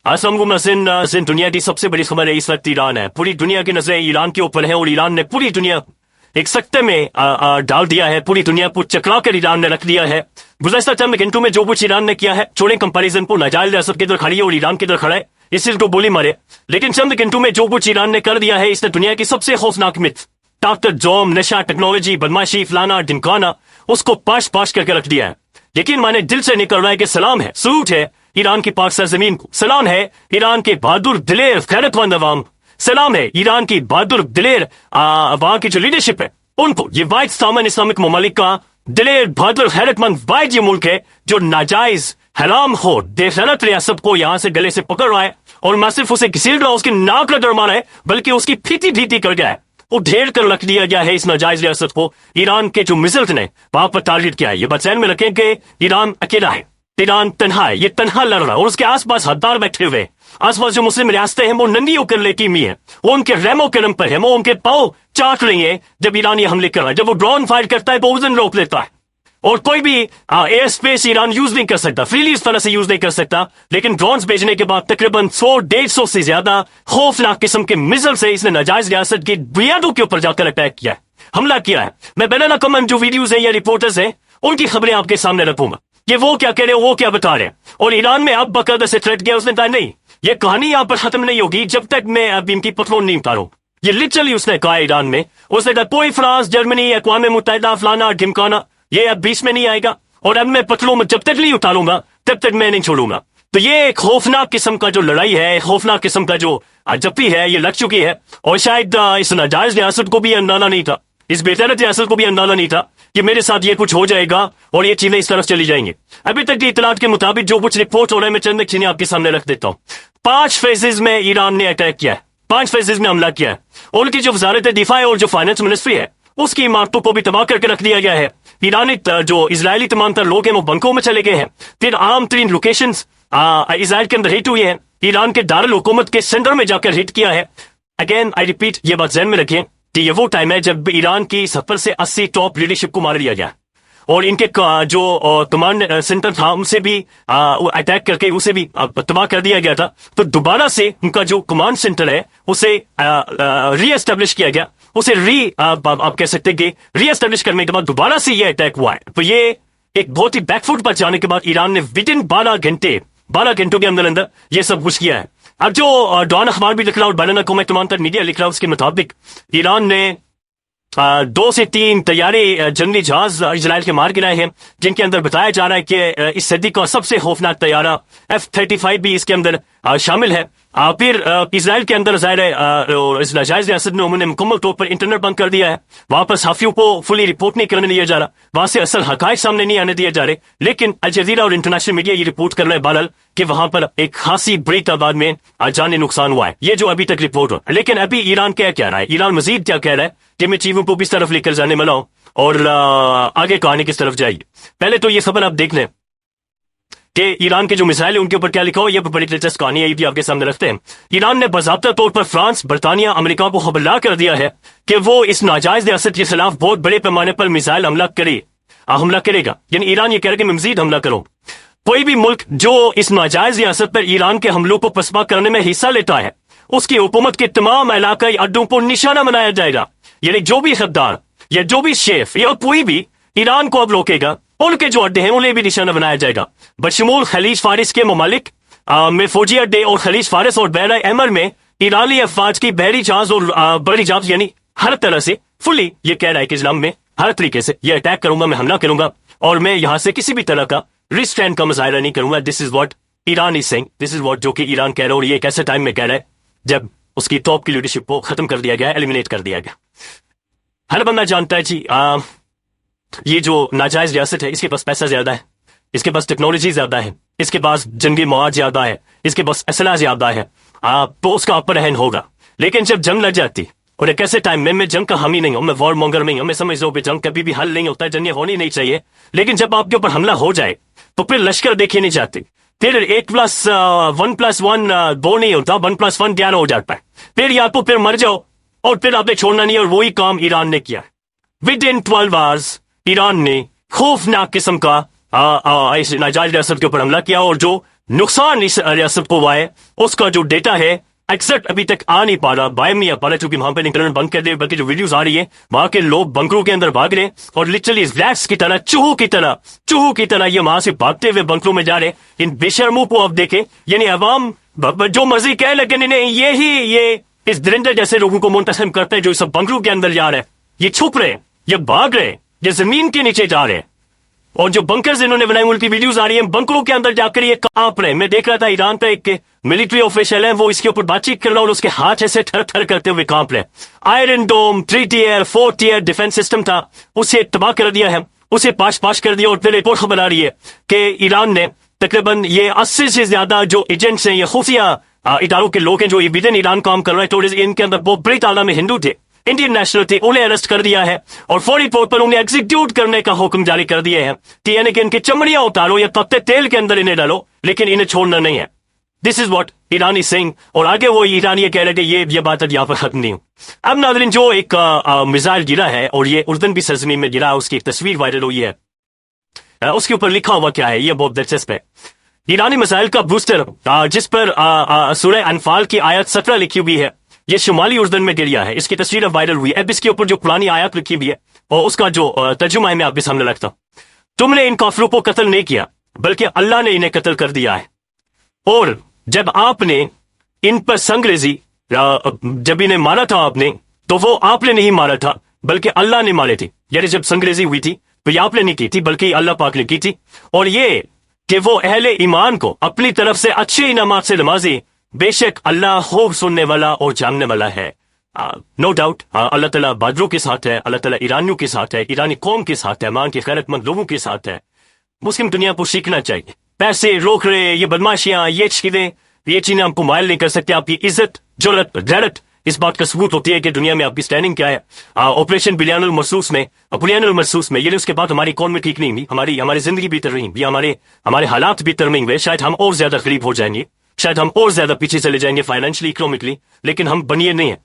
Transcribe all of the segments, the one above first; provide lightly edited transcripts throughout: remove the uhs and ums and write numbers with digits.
असलम नाज़रीन, दुनिया की सबसे बड़ी खबर है इस वक्त ईरान है। पूरी दुनिया की नजरें ईरान के ऊपर है और ईरान ने पूरी दुनिया एक सख्ते में डाल दिया है। पूरी दुनिया को चकरा कर ईरान ने रख दिया है। गुज़श्ता चंद घंटों में जो कुछ ईरान ने किया है, छोड़े कंपैरिजन को, नाजायज रियासत के इधर खड़ी है और ईरान के इधर खड़ा है, इस चीज को बोली मारे। लेकिन चंद घंटों में जो कुछ ईरान ने कर दिया है, इसने दुनिया की सबसे खौफनाक मिथ, ताकत, जोम, नशा, टेक्नोलॉजी, बदमाशी, फलाना ढिमकाना, उसको पाश पाश करके रख दिया है। यकीन माने दिल से निकल रहा है कि सलाम है, सलूट है ईरान की पाक सरजमीन को, सलाम है ईरान के बहादुर दिलेर गैरतमंद अवाम, सलाम है ईरान की बहादुर दिलेर वहां की जो लीडरशिप है उनको। ये वाइड सामन इस्लामिक ममालिक का दिलेर बहादुर गैरतमंद वाइड ये मुल्क है जो नाजायज हराम खोर देशरत रियासत को यहां से गले से पकड़ रहा है और न सिर्फ उसे घसीट रहा, उसकी नाक का डर मारा है, बल्कि उसकी फीती ढीती कर गया है। वो ढेर कर रख दिया गया है इस नाजायज रियासत को। ईरान के जो मिसाइल ने वहां पर टारगेट किया है। ये बात ध्यान में रखें कि ईरान अकेला है, ईरान तन्हा है, ये तन्हा लड़ रहा है और उसके आसपास हद्दार बैठे हुए, आसपास जो मुस्लिम रियासतें हैं वो नंगी होकर लेटी हुई है, वो उनके रहमो करम पर है, वो उनके पाँव चाट रही है। जब ईरान ये हमले कर रहा है, जब वो ड्रोन फायर करता है तो वजन रोक लेता है और कोई भी एयर स्पेस ईरान यूज नहीं कर सकता, फ्रीली इस तरह से यूज नहीं कर सकता। लेकिन ड्रोन्स भेजने के बाद तकरीबन 100-150 से ज्यादा खौफनाक किस्म के मिसाइल से इसने नाजायज रियासत की बुनियादों के ऊपर जाकर अटैक किया है, हमला किया है। मैं बिना ना कमेंट जो वीडियोज है या रिपोर्टर्स हैं उनकी खबरें आपके सामने रखूंगा। ये वो क्या कह रहे हो, वो क्या बता रहे हैं। और ईरान में अब बाकायदा से थ्रेट किया उसने, कहा नहीं ये कहानी यहाँ पर खत्म नहीं होगी जब तक मैं अब इनकी पतलों नहीं उतारूं। ये लिटरली उसने कहा ईरान में, उसने कहा कोई फ्रांस, जर्मनी, अक़वाम मुत्तहिदा, फलाना ढिमकाना ये अब बीच में नहीं आएगा और अब मैं पतलों में जब तक नहीं उतारूंगा तब तक मैं नहीं छोड़ूंगा। तो ये खौफनाक किस्म का जो लड़ाई है, खौफनाक किस्म का जो जप्पी है, ये लग चुकी है। और शायद इस नाजायज रियासत को भी अंदाजा नहीं था, इस बेतरत रियासत को भी अंदाजा नहीं था कि मेरे साथ ये कुछ हो जाएगा और ये चीजें इस तरफ चली जाएंगी। अभी तक की इतलात के मुताबिक जो कुछ रिपोर्ट हो रहा है, मैं चंद चीजें आपके सामने रख देता हूँ। 5 फेजेज में ईरान ने अटैक किया है, 5 फेजेज में हमला किया है। उनकी जो वजारत दिफा है और जो फाइनेंस मिनिस्ट्री है उसकी इमारतों को भी तबाह करके रख दिया गया है। ईरानी जो इजरायली तमाम तर लोग हैं वो बंकों में चले गए हैं। फिर आम तरीन लोकेशंस इजराइल के अंदर हिट हुई है, ईरान के दारुल हुकूमत के सेंटर में जाकर हिट किया है। अगेन आई रिपीट, ये बात ध्यान में रखें कि ये वो टाइम है जब ईरान की 70 से 80 टॉप लीडरशिप को मार दिया गया और इनके जो कमांड सेंटर था उनसे भी अटैक करके उसे भी तबाह कर दिया गया था। तो दोबारा से उनका जो कमांड सेंटर है उसे री एस्टेब्लिश किया गया, उसे आप कह सकते हैं कि री एस्टेब्लिश करने के बाद दोबारा से ये अटैक हुआ है। तो ये एक बहुत ही बैकफुट पर जाने के बाद ईरान ने विदिन 12 घंटों के अंदर अंदर ये सब कुछ किया है। अब जो डॉन अखबार भी लिख रहा और बैन अक़वामी तमाम तर मीडिया लिख रहा है उसके मुताबिक ईरान ने 2 से 3 तैयारे जंगी जहाज इजराइल के मार गिराए हैं, जिनके अंदर बताया जा रहा है कि इस सदी का सबसे खौफनाक तैयारा F-35 भी इसके अंदर शामिल है। फिर इजराइल के अंदर ज़ाहिर है इस नाजायज रियासत में उन्होंने मुकम्मल तौर पर इंटरनेट बंद कर दिया है, वहां पर सहाफियों को फुली रिपोर्ट नहीं करने दिया जा रहा, वहां से असल हकायक सामने नहीं आने दिए जा रहे। लेकिन अल जज़ीरा और इंटरनेशनल मीडिया ये रिपोर्ट कर रहा है बहरहाल कि वहां पर एक खासी बड़ी तादाद में जानी नुकसान हुआ है, ये जो अभी तक रिपोर्ट हो। लेकिन अभी ईरान क्या कह रहा है, ईरान मजीद क्या कह रहा है कि मैं चीजों को किस तरफ लेकर जाने वाला हूं और आगे कहानी किस तरफ जाएगी। पहले तो ये खबर आप देख लें कि ईरान के जो मिसाइल है उनके ऊपर क्या लिखा हो, ये बड़ी दिलचस्प कहानी है, ये भी आपके सामने रखते हैं। ईरान ने बाज़ाब्ता तौर पर फ्रांस, बरतानिया, अमेरिका को खबरदार कर दिया है कि वो इस नाजायज रियासत के खिलाफ बहुत बड़े पैमाने पर मिसाइल हमला करेगा। यानी ईरान ये कह रहा है कि मैं मजीद हमला करूं। कोई भी मुल्क जो इस नाजायज रियासत पर ईरान के हमलों को पसपा करने में हिस्सा लेता है, उसकी हुकूमत के तमाम इलाकाई अड्डों को निशाना बनाया जाएगा। यानी जो भी गद्दार या जो भी शेफ या कोई भी ईरान को अब रोकेगा, उनके जो अड्डे हैं उन्हें भी निशाना बनाया जाएगा। बशमूल खलीज फारिस के ममालिक में फौजी अड्डे और खलीज फारिस और बहरा अहमर में ईरानी अफवाज की बहरी जहाज और बड़ी जहाज, यानी हर तरह से फुली ये कह रहा है कि इस्लाम में हर तरीके से ये अटैक करूंगा, मैं हमला करूंगा और मैं यहां से किसी भी तरह का रिस्ट्रेंट का मुजाहिरा नहीं करूंगा। This is what Iran is saying, this is what जो कि ईरान कह रहा है। और ये एक ऐसे टाइम में कह रहा है जब उसकी टॉप की लीडरशिप को खत्म कर दिया गया, एलिमिनेट कर दिया गया। हर बंदा जानता है जी ये जो नाजायज रियासत है इसके पास पैसा ज्यादा है, इसके पास टेक्नोलॉजी ज्यादा है, इसके पास जंगी मवाद ज्यादा है, इसके पास असला ज्यादा है, तो उसका अपर हैंड होगा। लेकिन जब जंग लग जाती और एक ऐसे टाइम में, मैं जंग का हामी नहीं हूं, मैं वॉर मॉन्गर नहीं हूं, मैं समझ रहा हूं जंग कभी भी हल नहीं होता है, जंग होनी नहीं चाहिए। लेकिन जब आपके ऊपर हमला हो जाए तो फिर लश्कर देखी नहीं जाती, फिर 1+1 2 नहीं होता, 1+1 11 हो जाता है। फिर या तो फिर मर जाओ और फिर आपने छोड़ना नहीं। और वही काम ईरान ने किया। विद इन 12 आवर्स ईरान ने खौफनाक किस्म का इस नाजायज रियासत के ऊपर हमला किया और जो नुकसान इस रियासत को हुआ है उसका जो डेटा है एक्सेप्ट अभी तक आ नहीं पा रहा, बाहर नहीं आ पा रहा, क्योंकि वहां पर इंटरनेट बंद कर दे, बल्कि जो वीडियोस आ रही है वहां के लोग बंकरों के अंदर भाग रहे और लिटरली रैट्स की तरह, चूहों की तरह ये वहां से भागते हुए बंकरों में जा रहे। इन बेशर्मों को आप देखें, यानी अवाम जो मर्जी कहे, लेकिन इन्हें ये इस दरिंदे जैसे लोगों को मुंतसिम करते हैं जो इस बंकरों के अंदर जा रहे हैं। ये छुप रहे, ये भाग रहे, ये जमीन के नीचे जा रहे हैं। और जो बंकर्स इन्होंने बनाए उनकी वीडियोस आ रही हैं, बंकरों के अंदर जाकर ये कांप रहे। मैं देख रहा था ईरान पे एक मिलिट्री ऑफिशियल है, वो इसके ऊपर बातचीत कर रहा और उसके हाथ ऐसे थर थर करते हुए कांप रहे। आयरन डोम 3 टियर 4 टियर डिफेंस सिस्टम था, उसे तबाह कर दिया है, उसे पाश कर दिया। और फिर रिपोर्ट खबर आ रही है कि ईरान ने तकरीबन ये 80 से ज्यादा जो एजेंट्स हैं, ये खुफिया इदारों के लोग हैं जो विद इन ईरान काम कर रहे हैं, तो इनके अंदर बहुत बड़ी तादाद में हिंदू थे, इंडियन नेशनल थे, उन्हें अरेस्ट कर दिया है और फौरी तौर पर उन्हें एग्जीक्यूट करने का हुक्म जारी कर दिए हैं कि यानी कि इनकी चमड़ियां उतारो या तपते तेल के अंदर इन्हें डालो, लेकिन इन्हें छोड़ना नहीं है। This is what Iran is saying. और आगे वो ईरान ये कह रहे थे ये बात यहाँ पर खत्म नहीं हुई। अब नाज़रीन, जो एक मिसाइल गिरा है और ये उर्दन भी सरजमीन में गिरा, उसकी एक तस्वीर वायरल हुई है, उसके ऊपर लिखा हुआ क्या है, ये बहुत दिलचस्प है। ईरानी मिसाइल का बूस्टर जिस पर सूरह अनफाल की आयत 17 लिखी हुई है, ये शुमाली उर्दन में गिरिया है। इसकी तस्वीर वायरल हुई है। अब इसके ऊपर जो पुरानी आयत लिखी हुई है और उसका जो तर्जुमा है मैं आपके सामने रखता हूं। तुमने इन काफिरों को कत्ल नहीं किया, बल्कि अल्लाह ने इन्हें कत्ल कर दिया है। और जब आपने इन पर संगरेजी जब इन्हें मारा था आपने, तो वो आपने नहीं मारा था बल्कि अल्लाह ने मारे थे। यानी जब संगरेजी हुई थी तो ये आपने नहीं की थी बल्कि अल्लाह पाक ने की थी। और ये कि वो अहले ईमान को अपनी तरफ से अच्छे इनामात से नवाजी, बेशक अल्लाह खूब सुनने वाला और जानने वाला है। नो डाउट अल्लाह ताला बादरों के साथ है, अल्लाह ताला ईरानियों के साथ है, ईरानी कौम के साथ है, मान के खैरतमंद लोगों के साथ है। मुस्लिम दुनिया को सीखना चाहिए। पैसे रोक रहे, ये बदमाशियां, ये चीजें हमको मायल नहीं कर सकते। आपकी इज्जत, जुर्रत, गैरत इस बात का सबूत होती है कि दुनिया में आपकी स्टैंडिंग क्या है। ऑपरेशन बुनियानुल मरसूस में ये उसके बाद हमारी इकॉनमी ठीक नहीं हुई, हमारी जिंदगी बेहतर नहीं हुई, हमारे हालात बेहतर नहीं हुए। शायद हम और ज्यादा गरीब हो जाएंगे, शायद हम और ज्यादा पीछे चले जाएंगे फाइनेंशियली, इकोनॉमिकली, लेकिन हम बनिए नहीं है,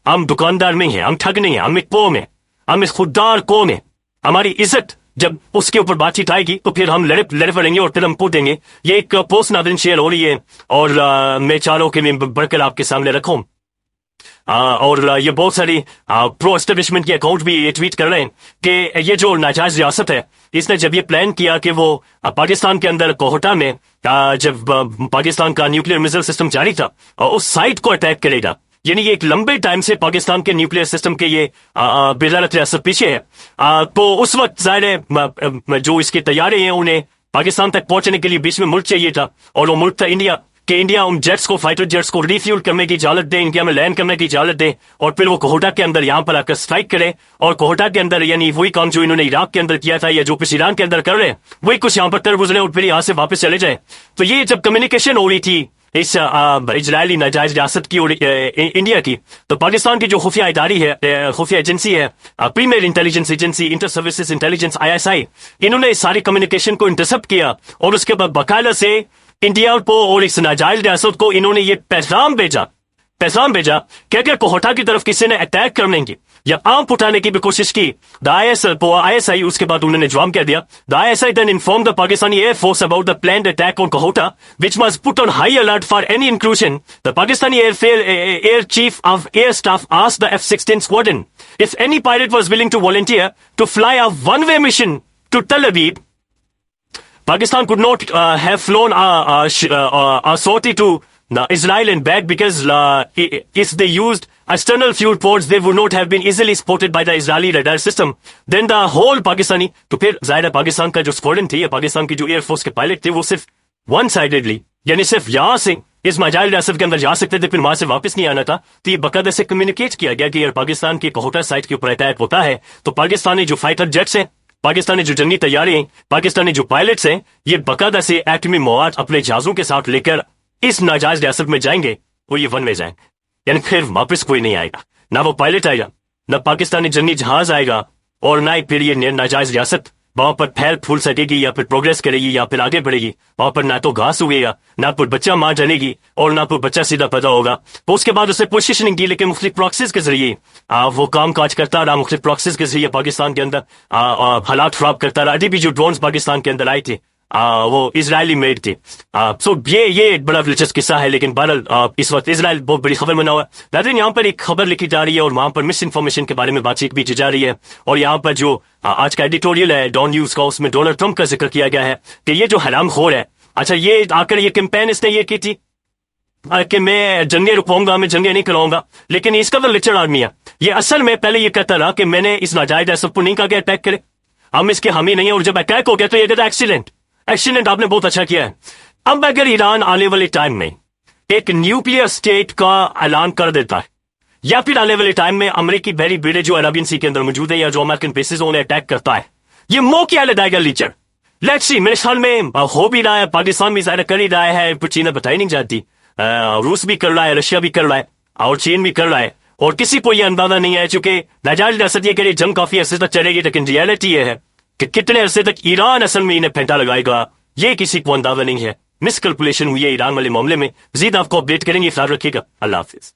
हम दुकानदार नहीं है, हम ठग नहीं है, हम एक कौम है, हम एक खुददार कौम है। हमारी इज्जत जब उसके ऊपर बातचीत आएगी तो फिर हम लड़े पड़ेंगे और फिर हम पूछेंगे। ये एक पोस्ट नाज़रीन शेयर हो रही है और मैं चाह रहा हूं कि मैं बढ़कर आपके सामने रखूं। और ये बहुत सारी प्रो एस्टेब्लिशमेंट के अकाउंट भी ये ट्वीट कर रहे हैं कि ये जो नाजायज रियासत है, इसने जब ये प्लान किया कि वो पाकिस्तान के अंदर कोहटा में जब पाकिस्तान का न्यूक्लियर मिसाइल सिस्टम जारी था उस साइट को अटैक करेगा, यानी ये एक लंबे टाइम से पाकिस्तान के न्यूक्लियर सिस्टम के ये बेजारत रियासत पीछे है। तो उस वक्त जाहिर है जो इसके तैयारे हैं उन्हें पाकिस्तान तक पहुंचने के लिए बीच में मुल्क चाहिए था, और वो मुल्क था इंडिया। कि इंडिया उन जेट्स को, फाइटर जेट्स को रिफ्यूल करने की इजाजत दे, इंडिया में लैंड करने की इजाजत दे, और फिर वो कोहटा के अंदर यहाँ पर आकर स्ट्राइक करे। और कोहटा के अंदर यानी वही काम जो इन्होंने इराक के अंदर किया था या जो कुछ ईरान के अंदर कर रहे हैं, वही कुछ यहाँ पर तर गुजरे और फिर यहाँ से वापस चले जाए। तो ये जब कम्युनिकेशन हो रही थी इस इजरायली नाजायज रियासत की और इंडिया की, तो पाकिस्तान की जो खुफिया इदारी है, खुफिया एजेंसी है, premier intelligence agency, inter services intelligence ISI, इन्होंने इस सारी कम्युनिकेशन को इंटरसेप्ट किया और उसके बाद बाकायदा से इंडिया को और इस नाजायज रियासत को इन्होंने ये पैगाम भेजा कि अगर कोहटा की तरफ किसी ने अटैक करने की या आम उठाने की भी कोशिश की, द ISI उसके बाद उन्होंने जवाब क्या दिया, the ISI then informed the Pakistani Air Force about the planned attack on Kohota, which was put on high alert for any intrusion. The Pakistani Air Chief of Air Staff asked the F-16 squadron if any pilot was willing to volunteer to fly a one-way mission to Tel Aviv. Pakistan could not have flown a sortie to Israel and back because if they used external fuel ports, they would not have been easily spotted by the Israeli radar system. Then the whole Pakistani, तो फिर ज़ाहिर है पाकिस्तान का जो squadron थी या पाकिस्तान की जो एयरफोर्स के पायलट थे वो सिर्फ वन साइडेडली यानी सिर्फ यहाँ से इस नाजायज रियासत के अंदर जा सकते थे, फिर वहां से वापस नहीं आना था। तो ये बाकायदा से कम्युनिकेट किया गया कि अगर पाकिस्तान की कोहटा साइट के ऊपर अटैक होता है तो पाकिस्तानी जो फाइटर जेट्स हैं, पाकिस्तानी जो जंगी तैयारी हैं, पाकिस्तानी जो पायलट्स हैं, ये बाकायदा से एटमी मवाद अपने जहाजों के साथ लेकर इस नाजायज रियासत में जाएंगे और ये वन वे जाएंगे, यानी फिर वापस कोई नहीं आएगा, ना वो पायलट आएगा, ना पाकिस्तानी जंगी जहाज आएगा, और ना ही फिर ये नाजायज रियासत वहां पर फैल फूल सकेगी या फिर प्रोग्रेस करेगी या फिर आगे बढ़ेगी। वहां पर ना तो घास उगेगा, ना फिर बच्चा मां जलेगी और ना फिर बच्चा सीधा पैदा होगा। तो उसके बाद उसे पोजिशनिंग की, लेकिन मुख्तलिफ प्रॉक्सीज के जरिए वो काम काज करता रहा, मुख्तलिफ प्रॉक्सीज के जरिए पाकिस्तान के अंदर हालात खराब करता रहा। अभी भी जो ड्रोन्स पाकिस्तान के अंदर आए थे وہ اسرائیلی میڈ تھی. سو یہ بڑا دلچسپ قصہ ہے. لیکن بہرحال اس وقت اسرائیل بہت بڑی خبر بنا ہوا ہے. ناظرین یہاں پر ایک خبر لکھی جا رہی ہے اور وہاں پر مس انفارمیشن کے بارے میں بات چیت بھی کی جا رہی ہے. اور یہاں پر جو آج کا ایڈیٹوریل ہے ڈان نیوز کا، اس میں ڈونلڈ ٹرمپ کا ذکر کیا گیا ہے کہ یہ جو حرام خور ہے، اچھا یہ آ کر یہ کیمپین اس نے یہ کی تھی کہ میں جنگیں رکواؤں گا، میں جنگیں نہیں کراؤں گا. لیکن اس کا تو لچڑ آدمی ہے. یہ اصل میں پہلے یہ کہتا رہا کہ میں نے اس ناجائز ایسب کو نہیں کہا کہ اٹیک کرے، ہم اس کے حامی نہیں ہیں. اور جب اٹیک ہو گیا تو یہ کہتا ایکسیڈنٹ آپ نے بہت اچھا کیا ہے. اب اگر ایران آنے والے ٹائم میں ایک نیوکلیئر اسٹیٹ کا اعلان کر دیتا ہے، یا پھر آنے والے ٹائم میں امریکی بحری بیڑے جو عربین سی کے اندر موجود ہے یا جو امریکن بیسز انہیں اٹیک کرتا ہے، یہ موقع لگائے گا لیچر. لیٹس سی، میرے خیال میں ہو بھی رہا ہے، پاکستان بھی ظاہر کر ہی رہا ہے، کچھ چیزیں بتائی نہیں جاتی. روس بھی کر رہا ہے، رشیا بھی کر رہا ہے اور چین بھی کر رہا ہے. اور کسی کو یہ اندازہ نہیں ہے، چونکہ ناجائز ریاست یہ کہ جنگ کافی عرصے تک چلے گی. لیکن ریالٹی یہ ہے کہ کتنے عرصے تک ایران اصل میں انہیں پھینٹا لگائے گا یہ کسی کو اندازہ نہیں ہے. مس کیلکولیشن ہوئی ہے ایران والے معاملے میں. مزید آپ کو اپڈیٹ کریں گے. خیال رکھیے گا. اللہ حافظ.